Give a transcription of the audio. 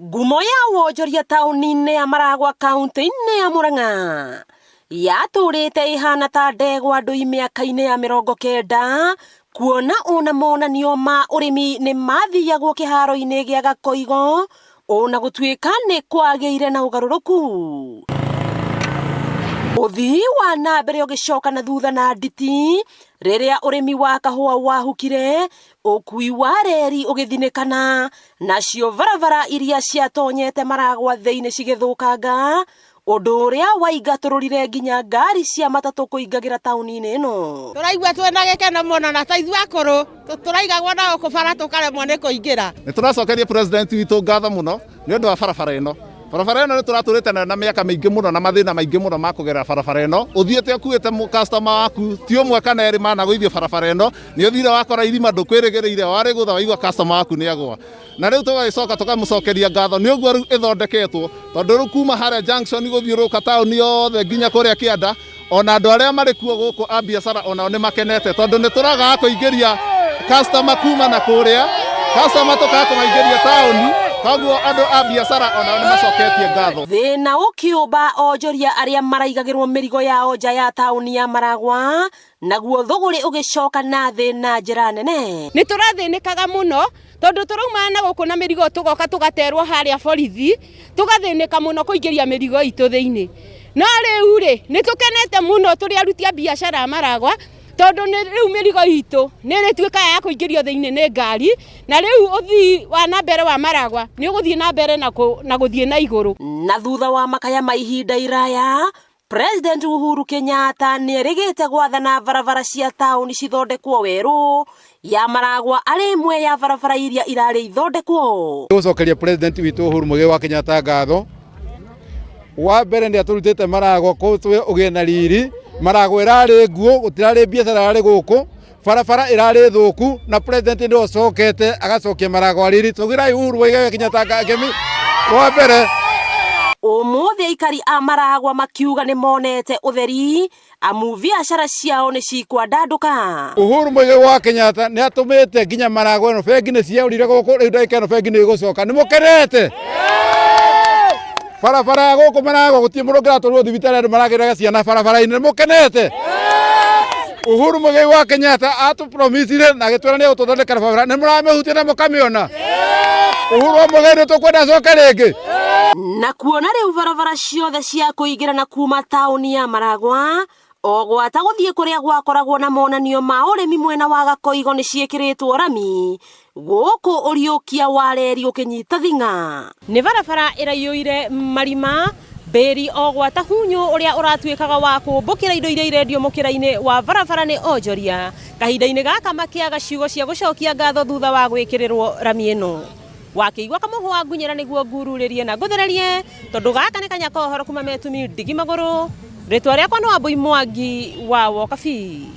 Ngumo ya wonjoria taũni-inĩ ya Maragwa kaunti-inĩ ya Murang'a yatũrĩte ihana ta ndegwa andũ mĩaka-inĩ ya 90 kuona ona monanio ma ũrĩmi nĩ mathiagwo kĩharo-inĩ gĩa Gakoigo ona gũtuĩka nĩ kwagĩire na ũgarũrũku. Ũthii wa na mbere ũgĩcoka na thutha na nditi rĩrĩa ũrĩmi wa kahũa wahukire, ũkui wa reri ũgĩthinĩkana, nacio barabara iria ciatonyete Maragwa thĩinĩ cigĩthũkanga, ũndũ ũrĩa waingatũrũrire nginya ngari cia matatũ kũingagĩra taũni-inĩ ĩno. Tũraigua twĩna gĩkeno mũno na ta ithuĩ akũrũ tũraigagwo na gũkũ bara tũkaremwo nĩ kũingĩra. Nĩ tũracokeria president witũ ngatho mũno nĩ ũndũ wa barabara ĩno. Barabara ĩno nĩ tũratũrĩte na mĩaka mĩingĩ mũno na mathĩna maingĩ mũno ma kũgerera barabara ĩno. Ũthiĩte ũkuĩte customer waku ti ũmwe kana erĩ managũithio barabara ĩno, nĩ ũthire wakora irima ndũkwĩrĩgĩrĩire, warĩ gũtha waigua customer waku nĩ agwa. Na rĩu tũgagĩcoka tũkamũcokeria ngatho nĩ ũguo rĩu ĩthondeketwo, tondũ rĩu kuma harĩa junction gũthiũrũrũka taũni yothe nginya kũrĩa Kĩanda, ona andũ arĩa marĩ kuo gũkũ a biacara onao nĩ makenete, tondũ nĩ tũragaga kũingĩria customer kuma na kũrĩa, customer tũkaga kũmaingĩria taũni, koguo andũ a biacara onao nĩ macoketie ngatho. Thĩna ũkĩũmba onjoria arĩa maraigagĩrwo mĩrigo yao nja ya taũni ya Maragwa, naguo thũgũrĩ ũgĩcoka na thĩ na njĩra nene. Nĩ tũrathĩnĩkaga mũno tondũ tũrauma na gũkũ na mĩrigo tũgoka tũgaterwo harĩa borithi, tũgathĩnĩka mũno kũingĩria mĩrigo itũ thĩinĩ. No rĩu rĩ nĩ tũkenete mũno tũrĩ aruti a biacara a Maragwa, tondũ rĩu mĩrigo itũ nĩ ĩrĩtuĩkaga ya kũingĩrio thĩinĩ nĩ ngari, na rĩu ũthii wa na mbere wa Maragwa nĩ ũgũthiĩ na mbere na gũthiĩ na igũrũ. Na thutha wa makaya ma ihinda iraya, President Uhuru Kenyatta nĩ erĩgĩte gwathana barabara cia taũni cithondekwo werũ, ya Maragwa arĩ imwe ya barabara iria irarĩ ithondekwo. Gũcokeria President witũ Uhuru Muigai wa Kenyatta ngatho. Wa mbere nĩ atũrutĩte Maragwa kũtwe ũgĩe na riri, Maragwa ĩrarĩ nguo, gũtirarĩ biacara yarĩ gũkũ, barabara ĩrarĩ thũku, na President nĩ ocokete agacokia Maragwa riri. Tũgĩrai Uhuru Muigai wa Kenyatta ngemi wa mbere. Ũmũthĩ aikari a Maragwa makiuga nĩ monete ũtheri, amu biacara ciao nĩ cikwandandũka. Uhuru Muigai wa Kenyatta nĩ atũmĩte nginya Maragwa ĩno bengi nĩ ciaurire gũkũ, rĩu ndagĩka ĩno bengi nĩ ĩgũcoka. Nĩ mũkenete? Barabara ya gũkũ Maragwa gũtirĩ mũndũ ũngĩratwarwo thibitarĩ andũ maragĩraga ciana barabara-inĩ. Nĩ mũkenete? Uhuru Muigai wa Kenyatta atũpromisire na agĩtwĩra nĩ egũtũthondekera barabara. Nĩ mũramĩhutia na mũkamĩona? Uhuru Muigai nĩ tũkwenda acoke rĩngĩ? Na kuona rĩu barabara ciothe cia kũingĩra na kuma taũni ya Maragwa o gwata gũthiĩ kũrĩa gwakoragwo na monanio ma ũrĩmi mwena wa Gakoigo nĩ ciĩkĩrĩtwo rami, gũkũ ũriũkia wa reri ũkĩnyita thing'a. Nĩ barabara ĩraiyũire marima, mbĩri o gwata hunyũ ũrĩa ũratuĩkaga wa kũmbũkĩra indo iria irendio mũkĩra-inĩ wa barabara nĩ onjoria, kahinda-inĩ gaka makĩaga ciugo cia gũcokia ngatho thutha wa gwĩkĩrĩrwo rami ĩno. Wakĩigua kamũhũa ngunyĩra nĩguo ngururĩrie na ngũthererie, tondũ gaka nĩ kanya kohoro kuma Metumi Ndigi Magũrũ. Rĩtwa rĩakwa nĩ Wambui Mwangi wa Wokabi.